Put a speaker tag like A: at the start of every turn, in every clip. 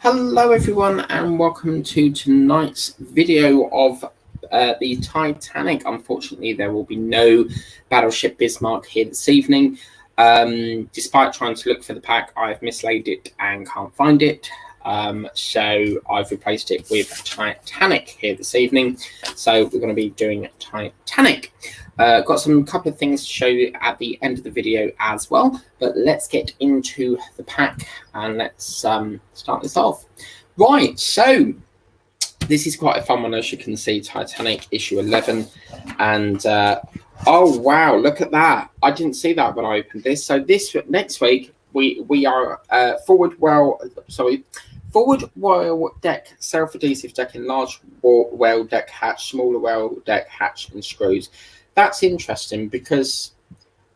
A: Hello everyone and welcome to tonight's video of the Titanic. Unfortunately, there will be no Battleship Bismarck here this evening. Despite trying to look for the pack, I've mislaid it and can't find it. So I've replaced it with Titanic here this evening. So we're going to be doing Titanic. Got some couple of things to show you at the end of the video as well, but let's get into the pack and let's start this off. Right, so this is quite a fun one, as you can see, Titanic issue 11, and oh wow, look at that! I didn't see that when I opened this. So this next week we are forward whale deck, self-adhesive deck in large whale deck hatch, smaller whale deck hatch and screws. That's interesting because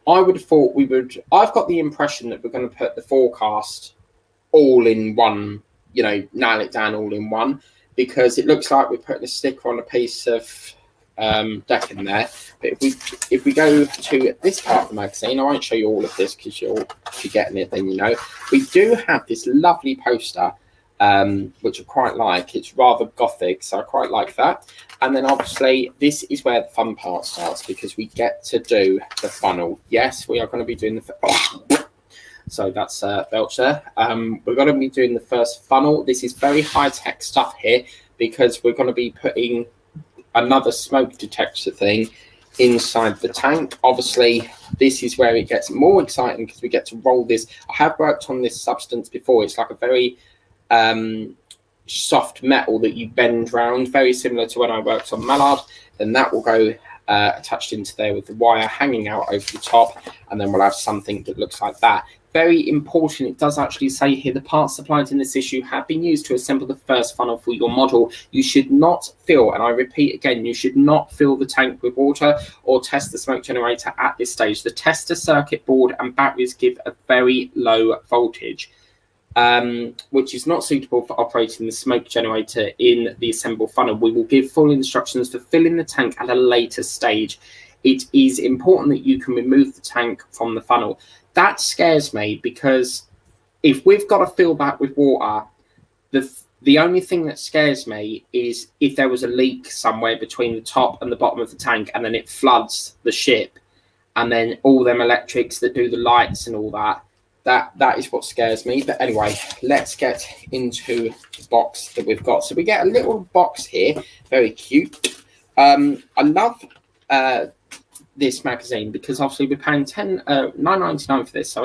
A: I would have thought we would. I've got the impression that we're going to put the forecast all in one, you know, nail it down all in one, because it looks like we're putting a sticker on a piece of deck in there. But if we go to this part of the magazine, I won't show you all of this because if you're getting it, then you know. We do have this lovely poster, which I quite like. It's rather gothic, so I quite like that. And then obviously this is where the fun part starts, because we get to do the funnel. Yes, we are going to be doing the so that's Belcher. We're going to be doing the first funnel. This is very high-tech stuff here, because we're going to be putting another smoke detector thing inside the tank. Obviously this is where it gets more exciting, because we get to roll this. I have worked on this substance before. It's like a very soft metal that you bend round, very similar to when I worked on Mallard. Then that will go attached into there with the wire hanging out over the top, and then we'll have something that looks like that. Very important, it does actually say here, the parts supplied in this issue have been used to assemble the first funnel for your model. You should not fill, and I repeat again, you should not fill the tank with water or test the smoke generator at this stage. The tester circuit board and batteries give a very low voltage, which is not suitable for operating the smoke generator in the assembled funnel. We will give full instructions for filling the tank at a later stage. It is important that you can remove the tank from the funnel. That scares me, because if we've got to fill that with water, the only thing that scares me is if there was a leak somewhere between the top and the bottom of the tank, and then it floods the ship, and then all them electrics that do the lights and all that. That is what scares me. But anyway, let's get into the box that we've got. So we get a little box here, very cute. I love this magazine, because obviously we're paying $9.99 for this,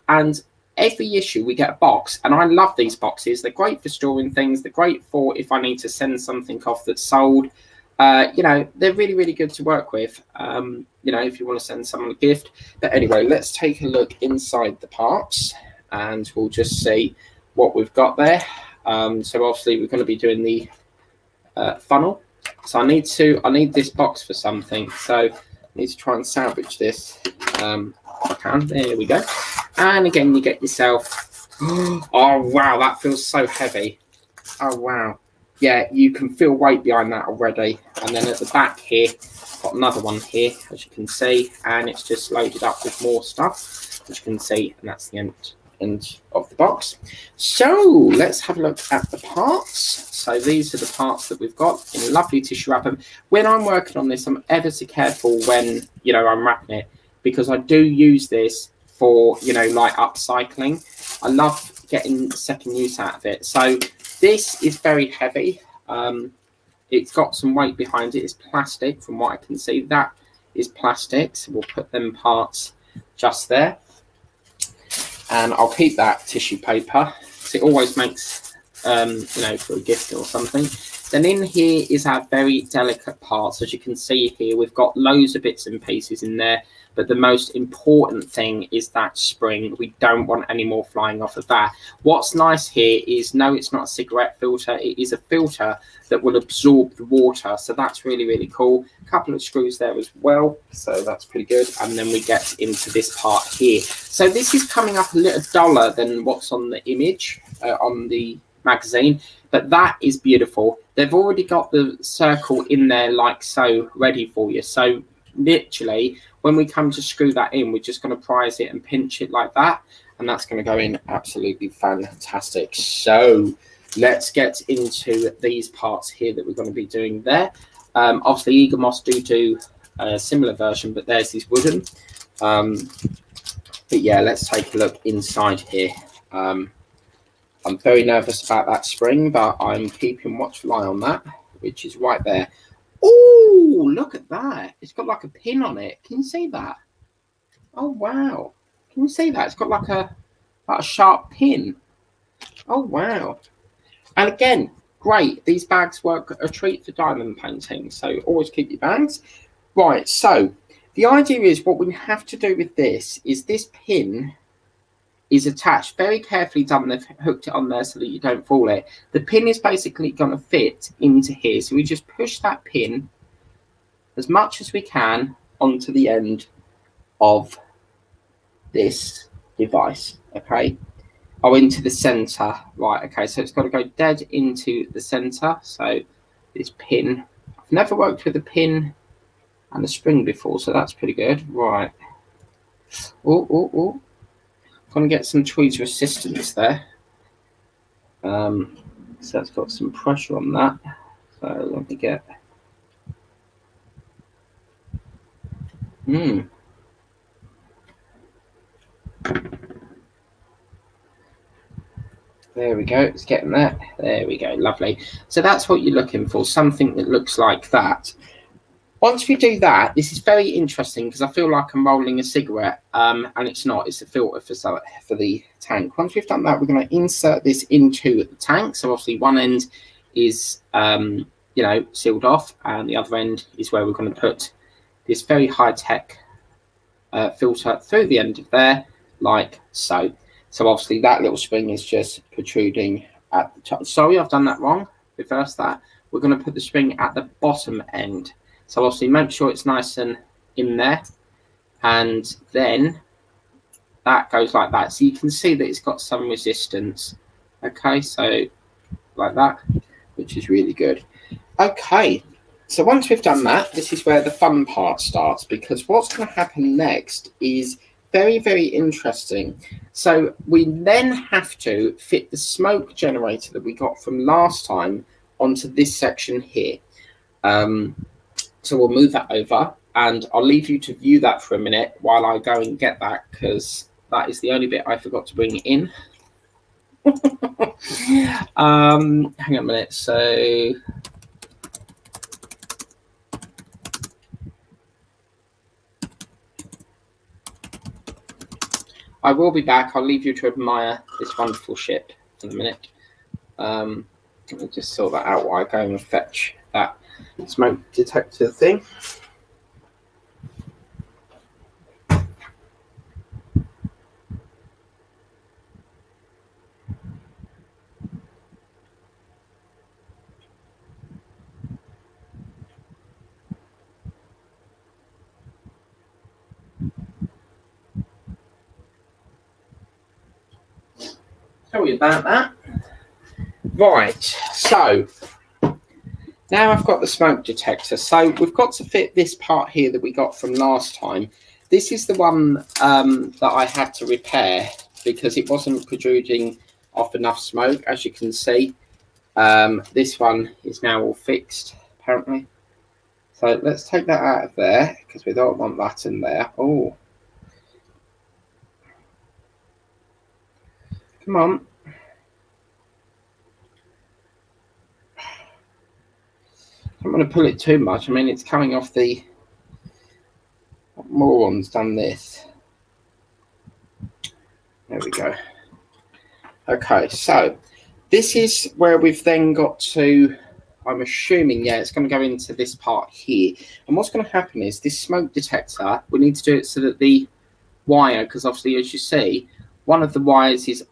A: and every issue we get a box, and I love these boxes. They're great for storing things. They're great for if I need to send something off that's sold. You know, they're really, really good to work with, you know, if you want to send someone a gift. But anyway, let's take a look inside the parts, and we'll just see what we've got there. So obviously we're going to be doing the funnel. So I need this box for something. So I need to try and salvage this. I can. There we go. And again, you get yourself. Oh wow, that feels so heavy. Oh wow. Yeah, you can feel weight behind that already. And then at the back here, got another one here, as you can see, and it's just loaded up with more stuff, as you can see, and that's the end of the box. So let's have a look at the parts. So these are the parts that we've got in a lovely tissue wrapper. When I'm working on this, I'm ever so careful when, you know, I'm wrapping it, because I do use this for, you know, like upcycling. I love getting second use out of it. So this is very heavy. It's got some weight behind it. It's plastic, from what I can see. That is plastic. So we'll put them parts just there. And I'll keep that tissue paper, because it always makes, you know, for a gift or something. Then in here is our very delicate parts. As you can see here, we've got loads of bits and pieces in there. But the most important thing is that spring. We don't want any more flying off of that. What's nice here is, no, it's not a cigarette filter. It is a filter that will absorb the water. So that's really, really cool. A couple of screws there as well. So that's pretty good. And then we get into this part here. So this is coming up a little duller than what's on the image on the magazine. But that is beautiful. They've already got the circle in there like so, ready for you. So literally, when we come to screw that in, we're just going to prise it and pinch it like that, and that's going to go in absolutely fantastic. So let's get into these parts here that we're going to be doing there. Obviously, Eagle Moss do a similar version, but theirs is wooden. But yeah, let's take a look inside here. I'm very nervous about that spring, but I'm keeping watchful eye on that, which is right there. Oh, look at that. It's got like a pin on it. Can you see that? Oh, wow. Can you see that? It's got like a sharp pin. Oh, wow. And again, great. These bags work a treat for diamond painting. So always keep your bags. Right, so the idea is what we have to do with this is this pin is attached, very carefully done. They've hooked it on there so that you don't fall it. The pin is basically going to fit into here. So we just push that pin as much as we can onto the end of this device, okay? Oh, into the center, right, okay. So it's got to go dead into the center. So this pin, I've never worked with a pin and a spring before, so that's pretty good. Right. Oh. Gonna get some tweezer assistance there. So it's got some pressure on that. So let me get. There we go. It's getting there. There we go. Lovely. So that's what you're looking for. Something that looks like that. Once we do that, this is very interesting because I feel like I'm rolling a cigarette, and it's not. It's a filter for the tank. Once we've done that, we're going to insert this into the tank. So obviously one end is, sealed off, and the other end is where we're going to put this very high-tech filter through the end of there, like so. So obviously that little spring is just protruding at the top. Sorry, I've done that wrong. Reverse that. We're going to put the spring at the bottom end. So obviously make sure it's nice and in there, and then that goes like that. So you can see that it's got some resistance. Okay, so like that, which is really good. Okay, so once we've done that, this is where the fun part starts, because what's going to happen next is very, very interesting. So we then have to fit the smoke generator that we got from last time onto this section here. So we'll move that over, and I'll leave you to view that for a minute while I go and get that, because that is the only bit I forgot to bring in. Hang on a minute. So I will be back. I'll leave you to admire this wonderful ship in a minute. Let me just sort that out while I go and fetch that smoke detector thing. Sorry about that. Right, so now I've got the smoke detector. So we've got to fit this part here that we got from last time. This is the one that I had to repair because it wasn't protruding off enough smoke, as you can see. This one is now all fixed, apparently. So let's take that out of there because we don't want that in there. Oh, come on. I don't want to pull it too much. I mean, it's coming off the... Moron's done this. There we go. Okay, so this is where we've then got to... I'm assuming, yeah, it's going to go into this part here. And what's going to happen is this smoke detector, we need to do it so that the wire, because obviously, as you see, one of the wires is,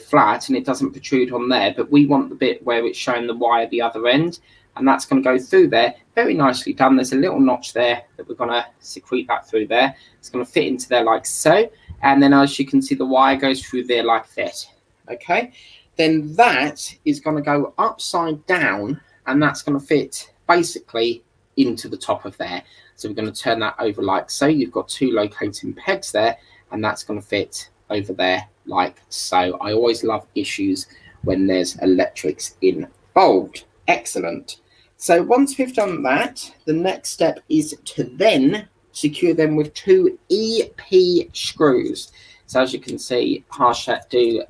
A: flat and it doesn't protrude on there, but we want the bit where it's showing the wire the other end, and that's going to go through there. Very nicely done. There's a little notch there that we're going to secrete that through there. It's going to fit into there like so, and then as you can see, the wire goes through there like this. Okay, then that is going to go upside down, and that's going to fit basically into the top of there. So we're going to turn that over like so. You've got two locating pegs there, and that's going to fit over there like so. I always love issues when there's electrics involved. Excellent. So once we've done that, the next step is to then secure them with 2 EP screws. So as you can see, Harshat do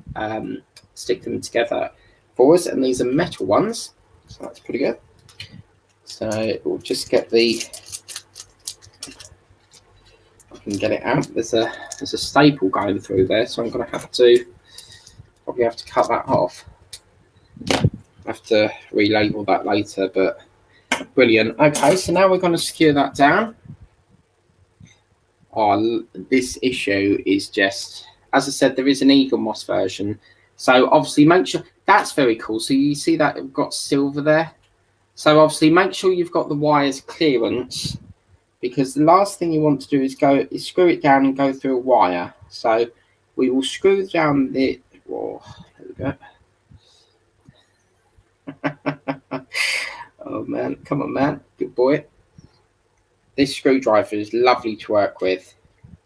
A: stick them together for us, and these are metal ones, so that's pretty good. So we'll just get the, I can get it out. There's a staple going through there, so I'm going to probably have to cut that off. I have to relabel that later, but brilliant. Okay, so now we're going to secure that down. Oh, this issue is just, as I said, there is an Eagle Moss version. So obviously make sure, that's very cool. So you see that we've got silver there. So obviously make sure you've got the wires clearance, because the last thing you want to do is screw it down and go through a wire. So we will screw down the, oh, there we go. Oh man, come on man, good boy. This screwdriver is lovely to work with.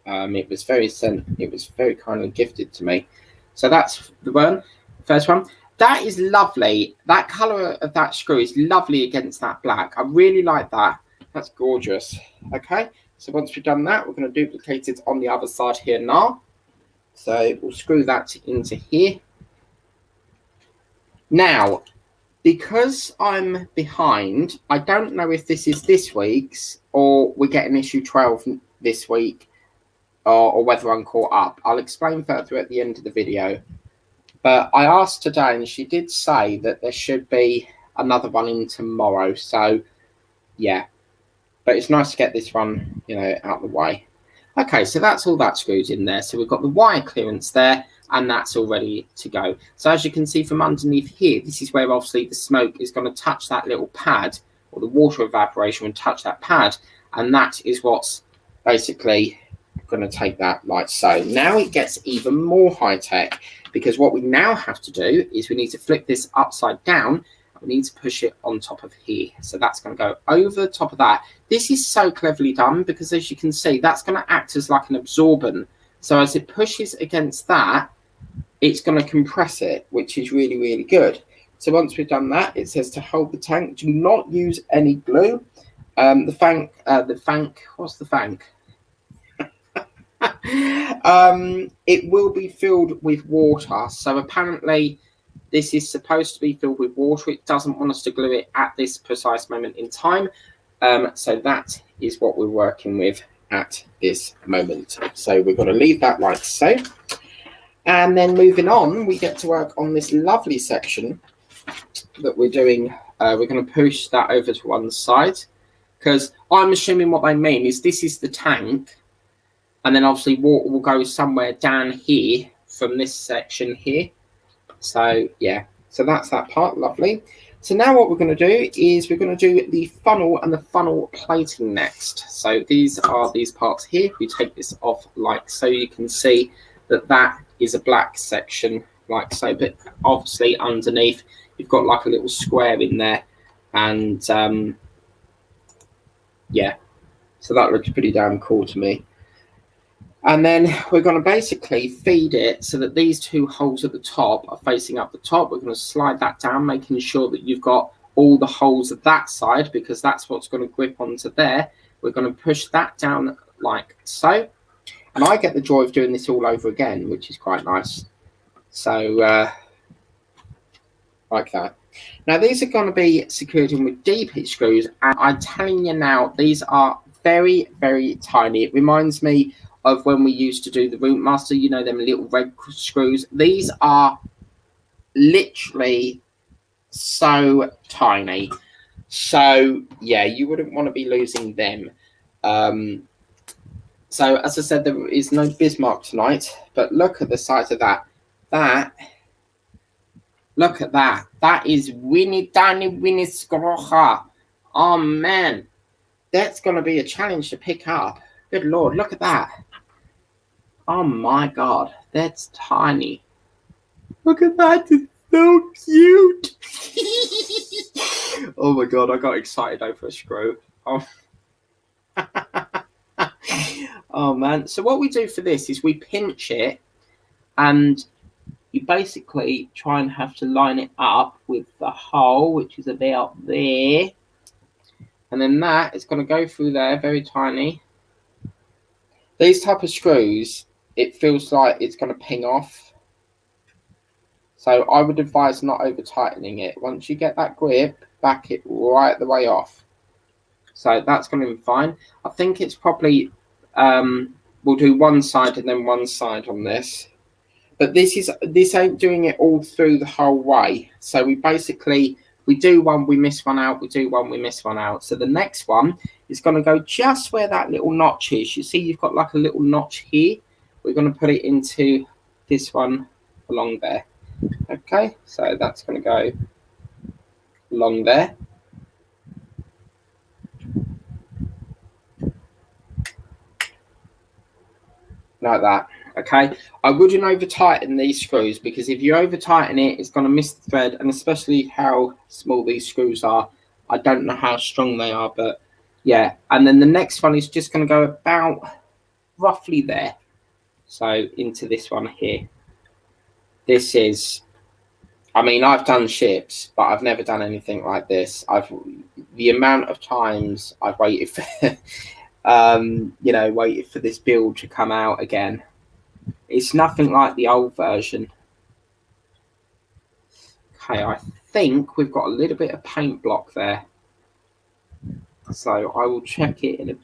A: It was very kindly gifted to me. So that's the first one. That is lovely. That colour of that screw is lovely against that black. I really like that. That's gorgeous. Okay, so once we've done that, we're going to duplicate it on the other side here now. So we'll screw that into here. Now, because I'm behind, I don't know if this is this week's or we're getting issue 12 this week, or whether I'm caught up. I'll explain further at the end of the video. But I asked today, and she did say that there should be another one in tomorrow. So, yeah. But it's nice to get this one, out of the way. Okay, so that's all that screws in there. So we've got the wire clearance there, and that's all ready to go. So as you can see from underneath here, this is where obviously the smoke is going to touch that little pad, or the water evaporation will touch that pad. And that is what's basically going to take that like so. Now it gets even more high tech, because what we now have to do is we need to flip this upside down. We need to push it on top of here. So that's going to go over the top of that. This is so cleverly done, because as you can see, that's going to act as like an absorbent. So as it pushes against that, it's going to compress it, which is really, really good. So once we've done that, it says to hold the tank, do not use any glue. What's the fank? It will be filled with water. So apparently this is supposed to be filled with water. It doesn't want us to glue it at this precise moment in time. So that is what we're working with at this moment. So we're going to leave that like so. And then moving on, we get to work on this lovely section that we're doing. We're going to push that over to one side, because I'm assuming what they mean is this is the tank. And then obviously water will go somewhere down here from this section here. So yeah, so that's that part, lovely. So now what we're going to do is we're going to do the funnel and the funnel plating next. So these are these parts here. We take this off like so. You can see that that is a black section like so, but obviously underneath you've got like a little square in there, and yeah, so that looks pretty damn cool to me. And then we're going to basically feed it so that these two holes at the top are facing up the top. We're going to slide that down, making sure that you've got all the holes at that side, because that's what's going to grip onto there. We're going to push that down like so. And I get the joy of doing this all over again, which is quite nice. So, like that. Now, these are going to be secured in with D-pitch screws. And I'm telling you now, these are very, very tiny. It reminds me of when we used to do the Root Master, them little red screws. These are literally so tiny. So, yeah, you wouldn't want to be losing them. So, as I said, there is no Bismarck tonight, but look at the size of that. Look at that. That is Winnie Skrocha. Oh, man. That's going to be a challenge to pick up. Good Lord, look at that. Oh, my God. That's tiny. Look at that. It's so cute. Oh, my God. I got excited over a screw. Oh. Oh, man. So what we do for this is we pinch it, and you basically try and have to line it up with the hole, which is about there. And then that is going to go through there, very tiny. These type of screws, it feels like it's going to ping off. So I would advise not over tightening it. Once you get that grip, back it right the way off. So that's going to be fine. I think it's probably, we'll do one side and then one side on this. But this ain't doing it all through the whole way. So we do one, we miss one out, we do one, we miss one out. So the next one is going to go just where that little notch is. You see you've got like a little notch here. We're going to put it into this one along there. Okay, so that's going to go along there. Like that. Okay, I wouldn't over tighten these screws, because if you over tighten it, it's going to miss the thread, and especially how small these screws are. I don't know how strong they are, but yeah. And then the next one is just going to go about roughly there. So into this one here. This is, I mean, I've done ships, but I've never done anything like this. The amount of times I've waited for, waited for this build to come out again. It's nothing like the old version. Okay, I think we've got a little bit of paint block there. So I will check it.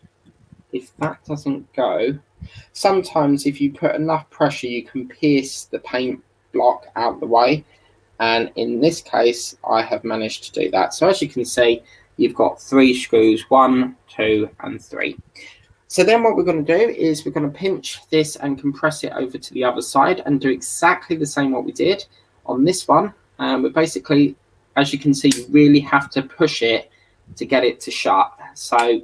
A: If that doesn't go, sometimes if you put enough pressure, you can pierce the paint block out the way. And in this case, I have managed to do that. So as you can see, you've got 3 screws, 1, 2, and 3. So then what we're going to do is we're going to pinch this and compress it over to the other side and do exactly the same what we did on this one. But basically, as you can see, you really have to push it to get it to shut. So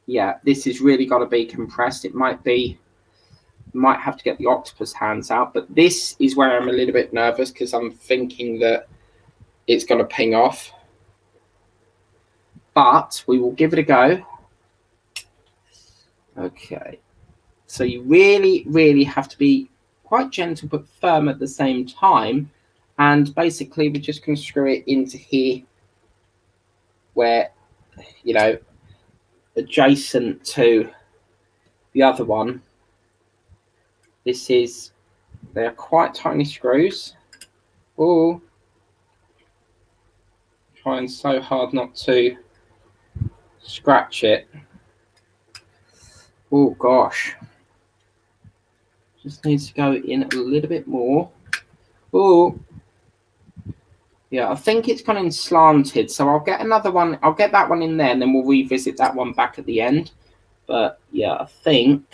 A: yeah, this is really got to be compressed. It might have to get the octopus hands out, but this is where I'm a little bit nervous, because I'm thinking that it's going to ping off. But we will give it a go. Okay, so you really, really have to be quite gentle but firm at the same time. And basically, we're just going to screw it into here, where, you know, adjacent to the other one. They're quite tiny screws. Oh, trying so hard not to scratch it. Oh gosh, just needs to go in a little bit more. Oh yeah, I think it's gone in slanted, so I'll get another one. I'll get that one in there, and then we'll revisit that one back at the end. But yeah, I think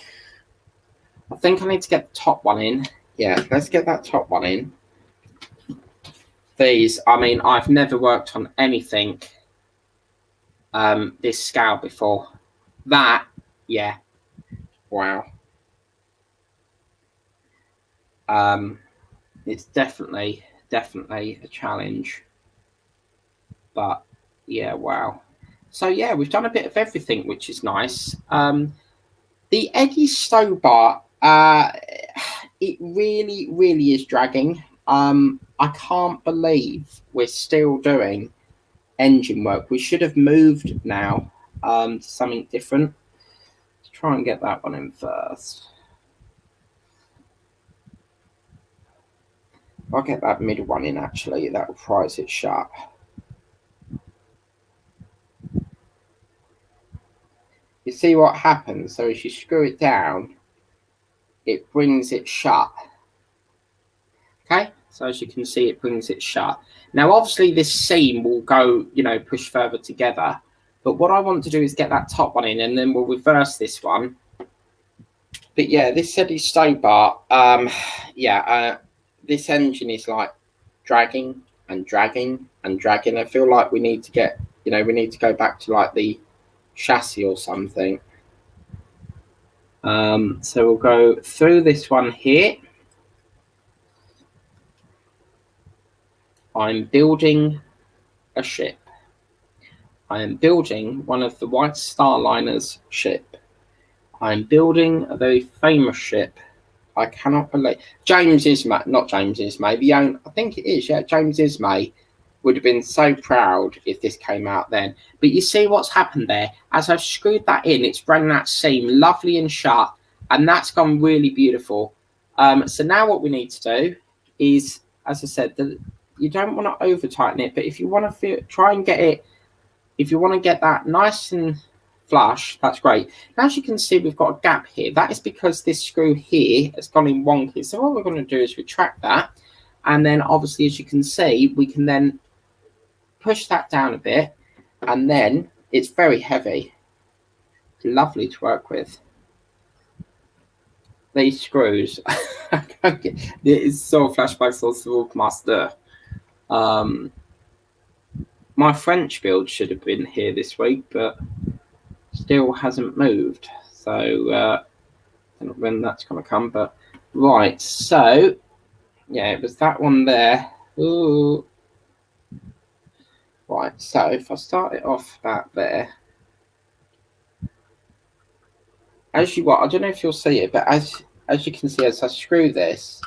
A: I need to get the top one in. Yeah, let's get that top one in. These, I mean, I've never worked on anything this scale before. That, yeah. Wow. It's definitely a challenge. But yeah, wow. So yeah, we've done a bit of everything, which is nice. The Eggy stow bar, it really, really is dragging. I can't believe we're still doing engine work. We should have moved now to something different. Let's try and get that one in first. I'll get that middle one in, actually. That will prise it shut. You see what happens? So as you screw it down, it brings it shut. Okay, so as you can see, it brings it shut. Now, obviously, this seam will go, push further together. But what I want to do is get that top one in, and then we'll reverse this one. But yeah, this Eggy stow bar, this engine is like dragging and dragging and dragging. I feel like we need to get, we need to go back to like the chassis or something. So we'll go through this one here. I'm building a ship. I am building one of the White Star Liner's ship. I'm building a very famous ship. I cannot believe James Ismay, not James Ismay, the own, I think it is, yeah, James Ismay would have been so proud if this came out then. But you see what's happened there? As I've screwed that in, it's bringing that seam lovely and shut, and that's gone really beautiful. So now what we need to do is, as I said, you don't want to over tighten it, but if you want to try and get it, if you want to get that nice and flush, that's great. Now, as you can see, we've got a gap here. That is because this screw here has gone in wonky. So what we're going to do is retract that, and then obviously, as you can see, we can then push that down a bit, and then it's very heavy. It's lovely to work with. These screws, it is so flashbacks of the Walkmaster. My French build should have been here this week, but still hasn't moved. So I don't know when that's going to come, but right. So yeah, it was that one there. Ooh. Right. So if I start it off about there, I don't know if you'll see it, but as you can see, as I screw this,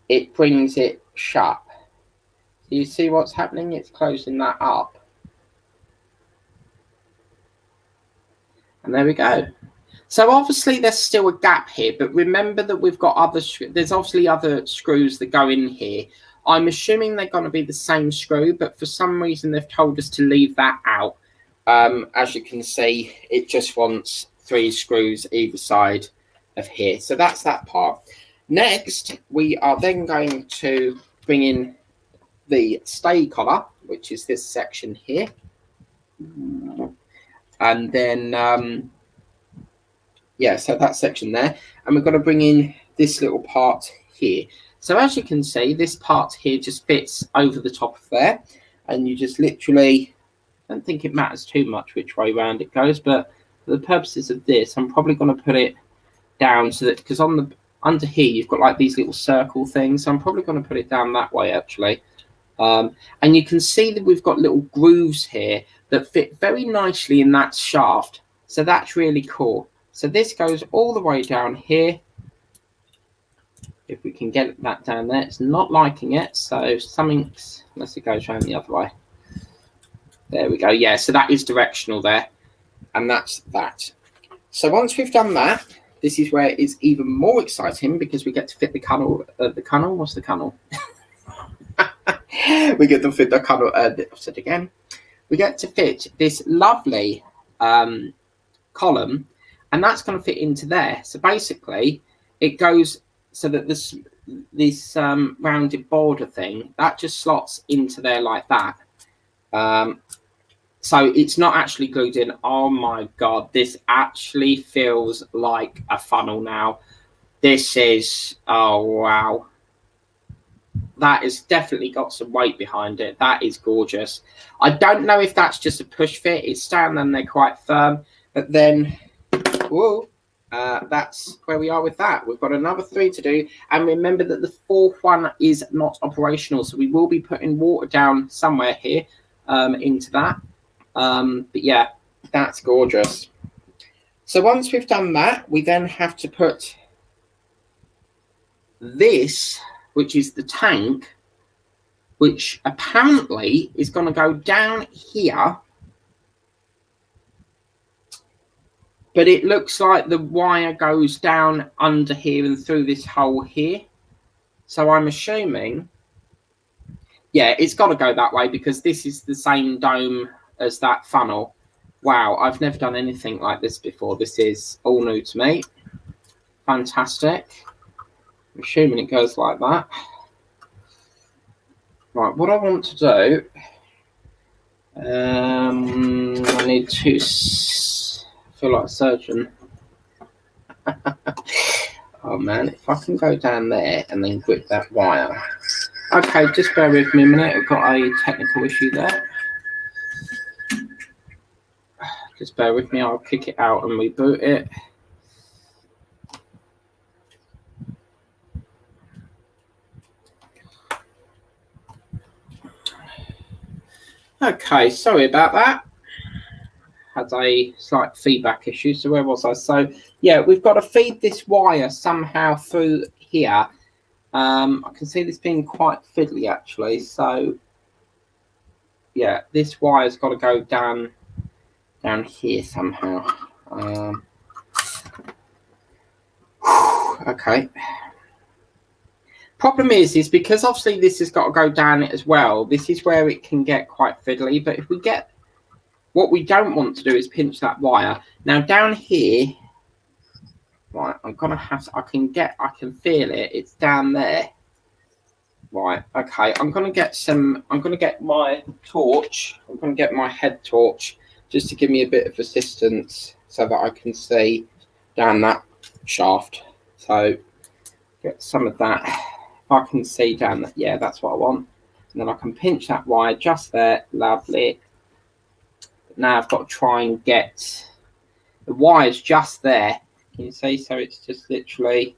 A: it brings it shut. So you see what's happening? It's closing that up. And there we go. So obviously there's still a gap here, but remember that we've got there's obviously other screws that go in here. I'm assuming they're going to be the same screw, but for some reason they've told us to leave that out. As you can see, it just wants 3 screws either side of here. So that's that part. Next, we are then going to bring in the stay collar, which is this section here. And then, yeah, so that section there. And we're going to bring in this little part here. So as you can see, this part here just fits over the top of there. And you just literally, I don't think it matters too much which way around it goes, but for the purposes of this, I'm probably going to put it down so that, because on the under here, you've got like these little circle things. So I'm probably going to put it down that way, actually. And you can see that we've got little grooves here that fit very nicely in that shaft. So that's really cool. So this goes all the way down here. If we can get that down there, it's not liking it. So something's, unless it goes around the other way. There we go. Yeah, so that is directional there. And that's that. So once we've done that, this is where it's even more exciting because we get to fit the cunnel. What's the cunnel? We get to fit the cunnel. I've said again. We get to fit this lovely column, and that's going to fit into there. So basically, it goes so that this rounded border thing that just slots into there like that. So it's not actually glued in. Oh my God, this actually feels like a funnel now. This is, oh wow. That has definitely got some weight behind it. That is gorgeous. I don't know if that's just a push fit. It's down there quite firm. But then, whoa, that's where we are with that. We've got another 3 to do. And remember that the 4th one is not operational. So we will be putting water down somewhere here into that. But yeah, that's gorgeous. So once we've done that, we then have to put this, which is the tank, which apparently is going to go down here. But it looks like the wire goes down under here and through this hole here. So I'm assuming, yeah, it's got to go that way because this is the same dome as that funnel. Wow, I've never done anything like this before. This is all new to me. Fantastic. I'm assuming it goes like that. Right, what I want to do, I need to feel like a surgeon. Oh man, if I can go down there and then grip that wire. Okay, just bear with me a minute. I've got a technical issue there. Just bear with me. I'll kick it out and reboot it. Okay, sorry about that. has a slight feedback issue. So where was I? So yeah, we've got to feed this wire somehow through here. I can see this being quite fiddly actually. So yeah, this wire's got to go down here somehow. Okay. Problem is because obviously this has got to go down it as well. This is where it can get quite fiddly. But if we get, what we don't want to do is pinch that wire. Now down here, right, I'm gonna have to, I can feel it. It's down there. Right, okay. I'm gonna get my torch. I'm gonna get my head torch just to give me a bit of assistance so that I can see down that shaft. So get some of that. If I can see down that, yeah, that's what I want. And then I can pinch that wire just there. Lovely. Now I've got to try and get the wires just there. Can you see? So it's just literally,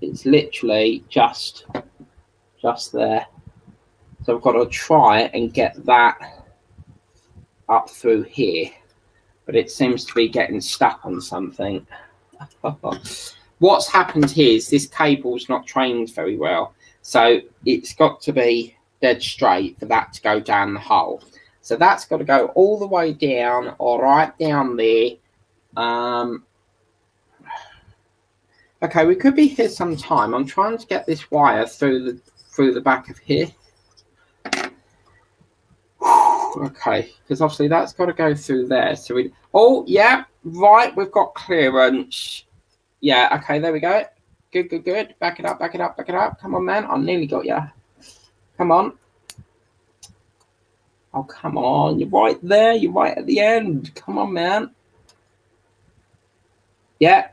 A: it's literally just there. So I've got to try and get that up through here, but it seems to be getting stuck on something. What's happened here is this cable's not trained very well, so it's got to be dead straight for that to go down the hole. So that's got to go all the way down, or right down there. Okay, we could be here some time. I'm trying to get this wire through the back of here. Okay, because obviously that's got to go through there. So we, oh yeah, right, we've got clearance. Yeah, okay, there we go. Good, good, good. Back it up, back it up, back it up. Come on, man. I nearly got you. Come on. Oh, come on. You're right there. You're right at the end. Come on, man. Yeah.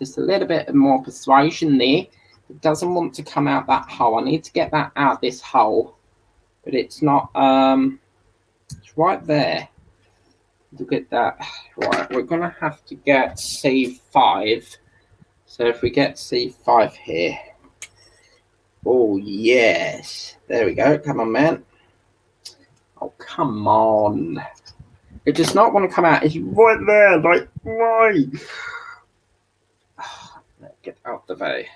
A: Just a little bit more persuasion there. It doesn't want to come out that hole. I need to get that out this hole. But it's not, it's right there. Look at that. Right, we're going to have to get C5. So if we get C5 here. Oh, yes. There we go. Come on, man. Oh, come on. It does not want to come out. It's right there. Like, right. Let's get out the way.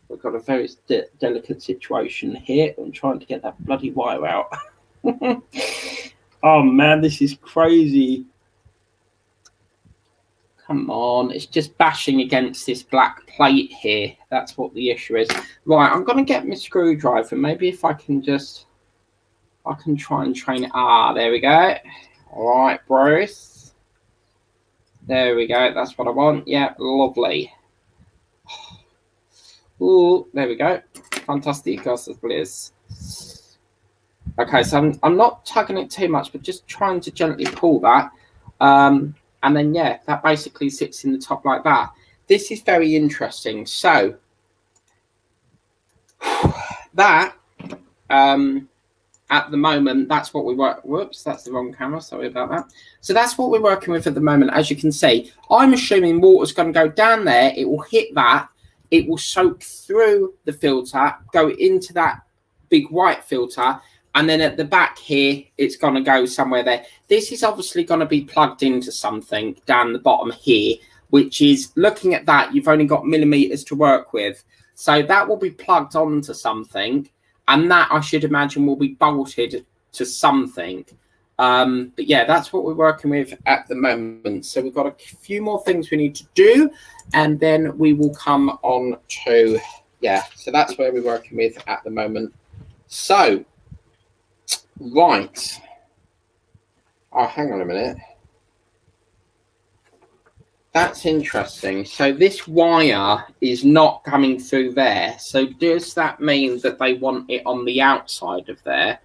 A: We've got a very delicate situation here. I'm trying to get that bloody wire out. Oh, man, this is crazy. Come on, it's just bashing against this black plate here. That's what the issue is. Right, I'm going to get my screwdriver. Maybe if I can just, I can try and train it. Ah, there we go. All right, Bruce. There we go. That's what I want. Yeah, lovely. Oh, there we go. Fantastic. Please. Okay, so I'm not tugging it too much, but just trying to gently pull that. And then, yeah, that basically sits in the top like that. This is very interesting. So that, at the moment, that's what we work. Whoops, that's the wrong camera. Sorry about that. So that's what we're working with at the moment. As you can see, I'm assuming water's going to go down there. It will hit that. It will soak through the filter, go into that big white filter. And then at the back here, it's going to go somewhere there. This is obviously going to be plugged into something down the bottom here, which is, looking at that, you've only got millimeters to work with. So that will be plugged onto something. And that, I should imagine, will be bolted to something. But yeah, that's what we're working with at the moment. So we've got a few more things we need to do. And then we will come on to, yeah, so that's where we're working with at the moment. So, right. Oh, hang on a minute. That's interesting. So this wire is not coming through there. So does that mean that they want it on the outside of there?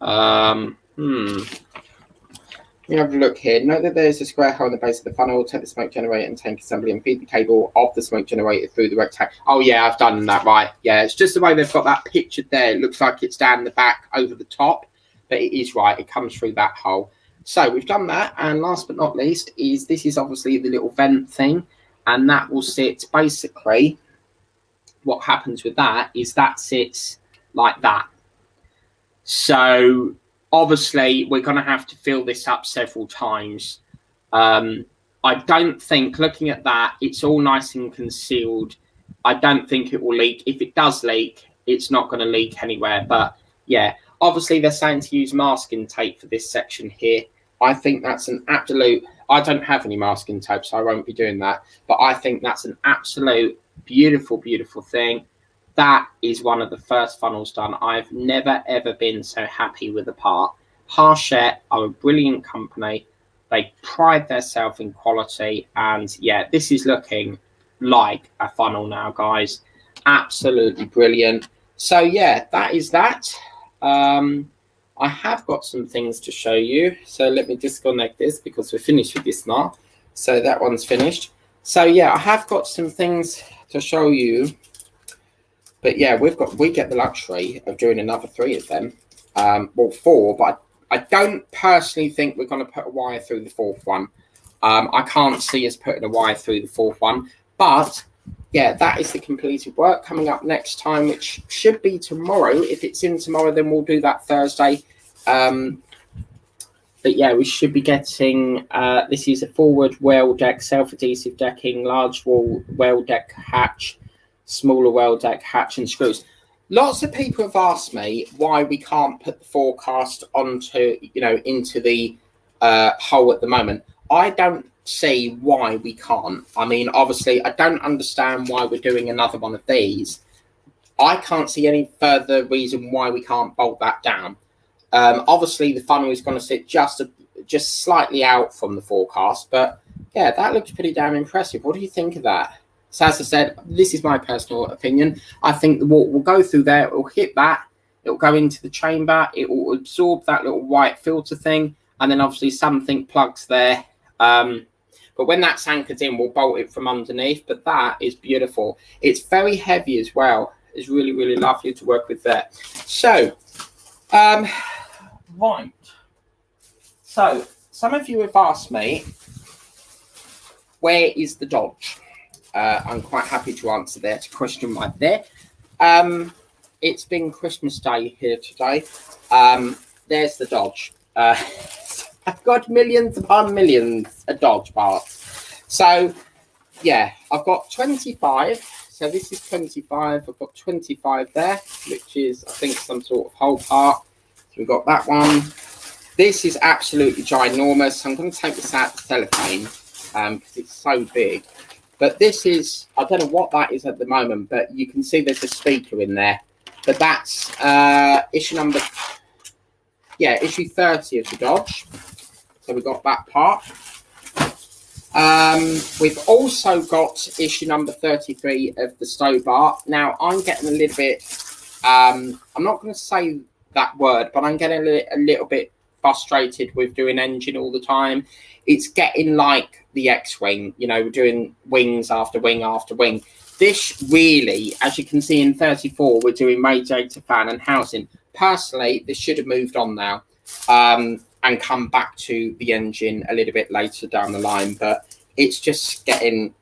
A: Let me have a look here. Note that there's a square hole in the base of the funnel. Take the smoke generator and tank assembly and feed the cable of the smoke generator through the rectangle. Oh, yeah, I've done that right. Yeah, it's just the way they've got that pictured there. It looks like it's down the back over the top, but it is right. It comes through that hole. So we've done that. And last but not least is this is obviously the little vent thing. And that will sit basically, what happens with that is that sits like that. So Obviously, we're going to have to fill this up several times. I don't think, looking at that, it's all nice and concealed. I don't think it will leak. If it does leak, it's not going to leak anywhere. But yeah, obviously they're saying to use masking tape for this section here. I think that's an absolute, I don't have any masking tape, so I won't be doing that. But I think that's an absolute beautiful, beautiful thing. That is one of the first funnels done. I've never, ever been so happy with a part. Hachette are a brilliant company. They pride themselves in quality. And yeah, this is looking like a funnel now, guys. Absolutely brilliant. So yeah, that is that. I have got some things to show you. So let me disconnect this because we're finished with this now. So that one's finished. So yeah, I have got some things to show you. But yeah, we get the luxury of doing another 3 of them. Well, 4, but I don't personally think we're going to put a wire through the 4th one. I can't see us putting a wire through the 4th one. But yeah, that is the completed work. Coming up next time, which should be tomorrow. If it's in tomorrow, then we'll do that Thursday. But yeah, we should be getting, this is a forward whale deck, self-adhesive decking, large wall whale deck hatch, smaller whale deck hatch and screws. Lots of people have asked me why we can't put the forecast onto, into the hull at the moment. I don't see why we can't. I mean, obviously, I don't understand why we're doing another one of these. I can't see any further reason why we can't bolt that down. Obviously, the funnel is going to sit just slightly out from the forecast, but yeah, that looks pretty damn impressive. What do you think of that? So as I said, this is my personal opinion. I think the water will go through there. It will hit that. It will go into the chamber. It will absorb that little white filter thing, and then obviously something plugs there. But when that's anchored in, we'll bolt it from underneath. But that is beautiful. It's very heavy as well. It's really, really lovely to work with there. So, right. So, some of you have asked me, where is the Dodge? I'm quite happy to answer that question right there. It's been Christmas Day here today. There's the Dodge. I've got millions upon millions of Dodge parts. So, yeah, I've got 25. So this is 25. I've got 25 there, which is, I think, some sort of whole part. So we've got that one. This is absolutely ginormous. I'm going to take this out of the cellophane because it's so big. But this is, I don't know what that is at the moment, but you can see there's a speaker in there. But that's issue 30 of the Dodge. So we've got that part. We've also got issue number 33 of the Stobart. Now, I'm getting a little bit, I'm not going to say that word, but I'm getting a little bit frustrated with doing engine all the time. It's getting like the X-Wing, we're doing wings after wing after wing. This really, as you can see in 34, we're doing radiator, fan and housing. Personally, this should have moved on now and come back to the engine a little bit later down the line. But it's just getting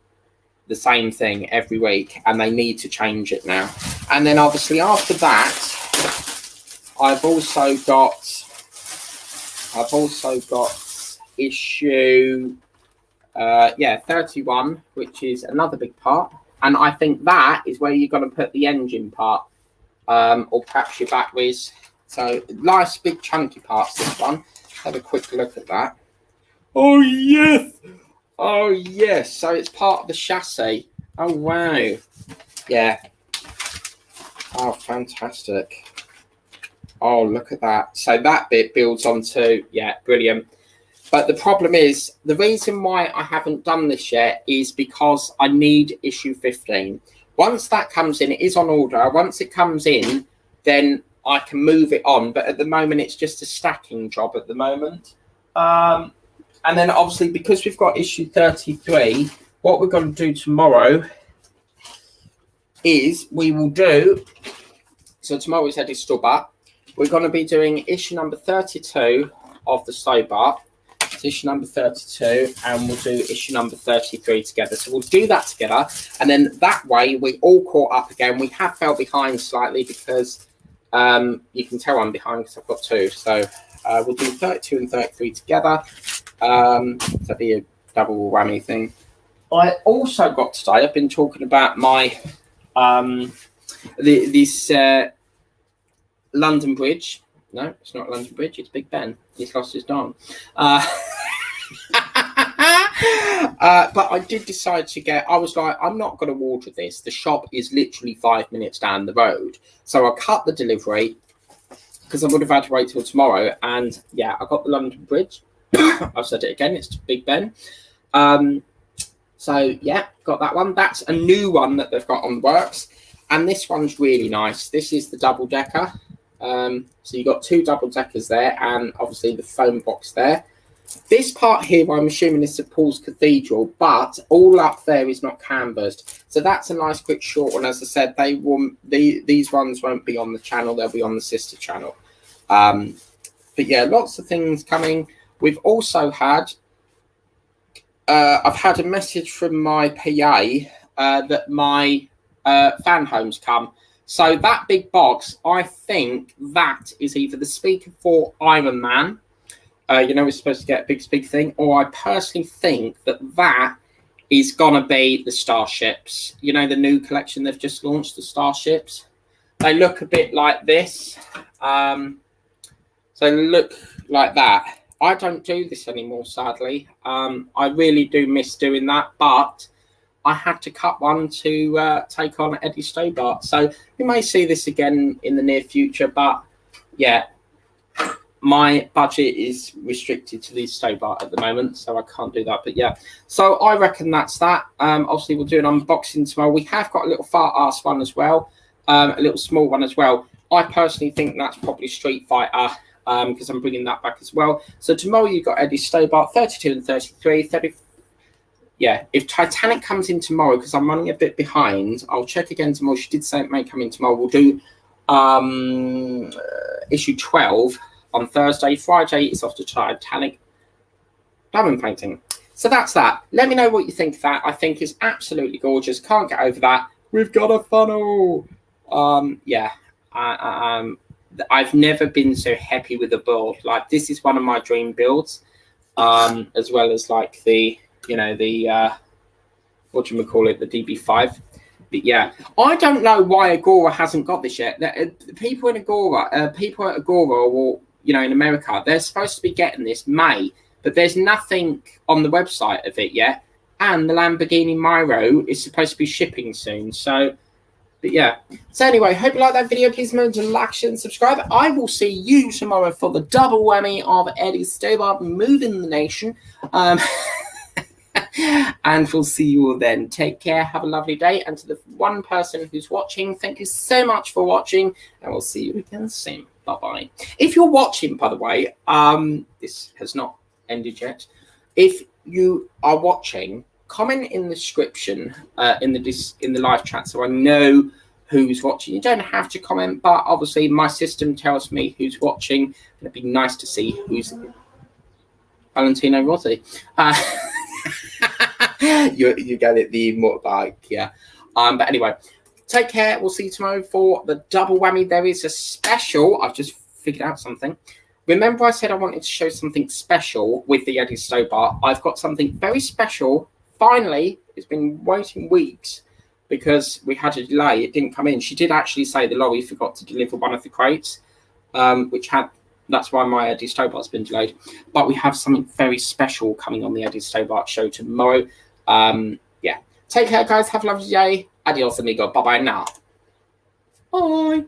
A: the same thing every week and they need to change it now. And then obviously after that, I've also got issue 31, which is another big part, and I think that is where you're going to put the engine part, or perhaps your batteries. So nice big chunky parts, this one. Have a quick look at that. Oh yes, so it's part of the chassis. Oh wow, yeah. Oh, fantastic. Oh, look at that. So that bit builds onto, yeah, brilliant. But the problem is, the reason why I haven't done this yet is because I need issue 15. Once that comes in, it is on order. Once it comes in, then I can move it on. But at the moment, it's just a stacking job at the moment. And then obviously, because we've got issue 33, what we're going to do tomorrow is we will do, so tomorrow is Eddie Stobart. We're going to be doing issue number 32 of the Stobart. It's issue number 32, and we'll do issue number 33 together. So we'll do that together, and then that way we all caught up again. We have fell behind slightly because you can tell I'm behind because I've got 2. So We'll do 32 and 33 together. That'd be a double whammy thing. I also got today, I've been talking about my this London Bridge. No, it's not London Bridge, it's Big Ben. He's lost his darn. But I did decide to get, I was like, I'm not going to water this. The shop is literally 5 minutes down the road. So I cut the delivery because I would have had to wait till tomorrow. And yeah, I got the London Bridge. I've said it again, it's Big Ben. So yeah, got that one. That's a new one that they've got on the works. And this one's really nice. This is the double decker. So you've got 2 double deckers there and obviously the phone box there. This part here, I'm assuming is St Paul's Cathedral, but all up there is not canvassed. So that's a nice quick short one. As I said, these ones won't be on the channel. They'll be on the sister channel. But yeah, lots of things coming. We've also had, I've had a message from my PA that my fan homes come. So that big box, I think that is either the speaker for Iron Man, you know, it's supposed to get a big speaker thing, or I personally think that that is going to be the Starships. You know, the new collection they've just launched, the Starships. They look a bit like this. So they look like that. I don't do this anymore, sadly. I really do miss doing that, but I had to cut one to take on Eddie Stobart. So we may see this again in the near future, but yeah, my budget is restricted to these Stobart at the moment, so I can't do that. But yeah, so I reckon that's that. Obviously, we'll do an unboxing tomorrow. We have got a little fart ass one as well, a little small one as well. I personally think that's probably Street Fighter, because I'm bringing that back as well. So tomorrow you've got Eddie Stobart, 32 and 33, 30. Yeah, if Titanic comes in tomorrow, because I'm running a bit behind, I'll check again tomorrow. She did say it may come in tomorrow. We'll do issue 12 on Thursday. Friday is off to Titanic diamond painting. So that's that. Let me know what you think of that. I think it's absolutely gorgeous. Can't get over that. We've got a funnel. Yeah, I've never been so happy with a build. Like, this is one of my dream builds, as well as like the, you know, the what do you call it, the DB5. But yeah, I don't know why Agora hasn't got this yet. People in Agora, people at Agora, or you know, in America, they're supposed to be getting this May, but there's nothing on the website of it yet. And the Lamborghini Miro is supposed to be shipping soon. So, but yeah. So anyway, hope you like that video. Please remember to like, share, and subscribe. I will see you tomorrow for the double whammy of Eddie Stobart moving the nation. And we'll see you all then. Take care. Have a lovely day. And to the one person who's watching, thank you so much for watching. And we'll see you again soon. Bye-bye. If you're watching, by the way, this has not ended yet. If you are watching, comment in the description in the live chat so I know who's watching. You don't have to comment, but obviously my system tells me who's watching. It'd be nice to see who's Valentino Rossi. You get it, the motorbike, yeah. But anyway, take care. We'll see you tomorrow for the double whammy. There is a special. I've just figured out something. Remember I said I wanted to show something special with the Eddie Stobart? I've got something very special. Finally, it's been waiting weeks because we had a delay. It didn't come in. She did actually say the lorry forgot to deliver one of the crates, that's why my Eddie Stobart's been delayed. But we have something very special coming on the Eddie Stobart show tomorrow. Yeah. Take care, guys. Have a lovely day. Adios, amigo. Bye-bye now. Bye.